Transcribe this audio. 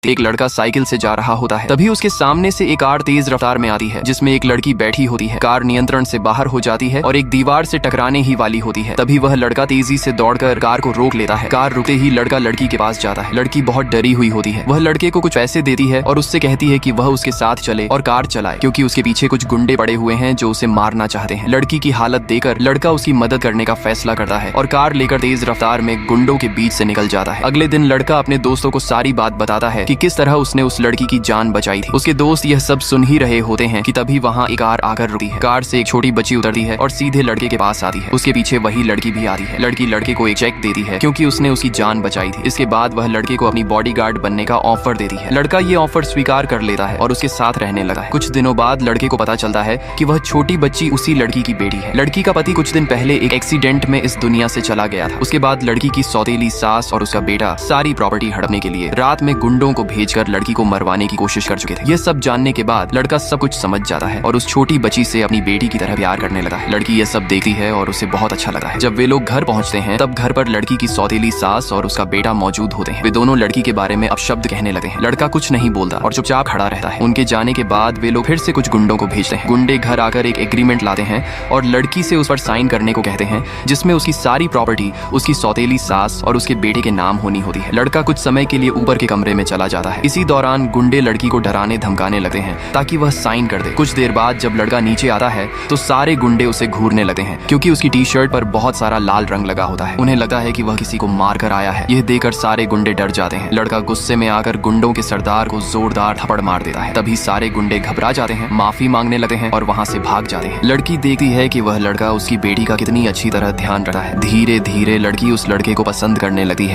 एक लड़का साइकिल से जा रहा होता है। तभी उसके सामने से एक कार तेज रफ्तार में आती है जिसमें एक लड़की बैठी होती है। कार नियंत्रण से बाहर हो जाती है और एक दीवार से टकराने ही वाली होती है। तभी वह लड़का तेजी से दौड़कर कार को रोक लेता है। कार रुकते ही लड़का लड़की के पास जाता है। लड़की बहुत डरी हुई होती है। वह लड़के को कुछ पैसे देती है और उससे कहती है कि वह उसके साथ चले और कार चलाए, क्योंकि उसके पीछे कुछ गुंडे पड़े हुए हैं जो उसे मारना चाहते हैं। लड़की की हालत देखकर लड़का उसकी मदद करने का फैसला करता है और कार लेकर तेज रफ्तार में गुंडों के बीच से निकल जाता है। अगले दिन लड़का अपने दोस्तों को सारी बात बताता है कि किस तरह उसने उस लड़की की जान बचाई थी। उसके दोस्त यह सब सुन ही रहे होते हैं कि तभी वहाँ एक कार आकर रुकती है। कार से एक छोटी बच्ची उतरती है और सीधे लड़के के पास आती है। उसके पीछे वही लड़की भी आती है। लड़की लड़के को एक चेक देती है क्योंकि उसने उसकी जान बचाई थी। इसके बाद वह लड़के को अपनी बॉडीगार्ड बनने का ऑफर देती है। लड़का ये ऑफर स्वीकार कर लेता है और उसके साथ रहने लगा है। कुछ दिनों बाद लड़के को पता चलता है कि वह छोटी बच्ची उसी लड़की की बेटी है। लड़की का पति कुछ दिन पहले एक एक्सीडेंट में इस दुनिया से चला गया था। उसके बाद लड़की की सौतेली सास और उसका बेटा सारी प्रॉपर्टी हड़पने के लिए रात में गुंडों को भेजकर लड़की को मरवाने की कोशिश कर चुके थे। यह सब जानने के बाद लड़का सब कुछ समझ जाता है और उस छोटी बच्ची से अपनी बेटी की तरह प्यार करने लगा है। लड़की यह सब देखती है और उसे बहुत अच्छा लगता है। जब वे लोग घर पहुंचते हैं तब घर पर लड़की की सौतेली सास और उसका बेटा मौजूद होते हैं। वे दोनों लड़की के बारे में अपशब्द कहने लगते हैं। लड़का कुछ नहीं बोलता और चुपचाप खड़ा रहता है। उनके जाने के बाद वे लोग फिर से कुछ गुंडों को भेजते हैं। गुंडे घर आकर एक एग्रीमेंट लाते हैं और लड़की से उस पर साइन करने को कहते हैं, जिसमें उसकी सारी प्रॉपर्टी उसकी सौतेली सास और उसके बेटे के नाम होनी होती है। लड़का कुछ समय के लिए ऊपर के कमरे में चला जाता है। इसी दौरान गुंडे लड़की को डराने धमकाने लगते हैं ताकि वह साइन कर दे। कुछ देर बाद जब लड़का नीचे आता है तो सारे गुंडे उसे घूरने लगते हैं क्योंकि उसकी टी शर्ट पर बहुत सारा लाल रंग लगा होता है। उन्हें लगता है कि वह किसी को मार कर आया है। यह देखकर सारे गुंडे डर जाते हैं। लड़का गुस्से में आकर गुंडों के सरदार को जोरदार थप्पड़ मार देता है। तभी सारे गुंडे घबरा जाते हैं, माफी मांगने लगते हैं और वहां से भाग जाते हैं। लड़की देखती है कि वह लड़का उसकी बेटी का कितनी अच्छी तरह ध्यान रखता है। धीरे धीरे लड़की उस लड़के को पसंद करने लगती है।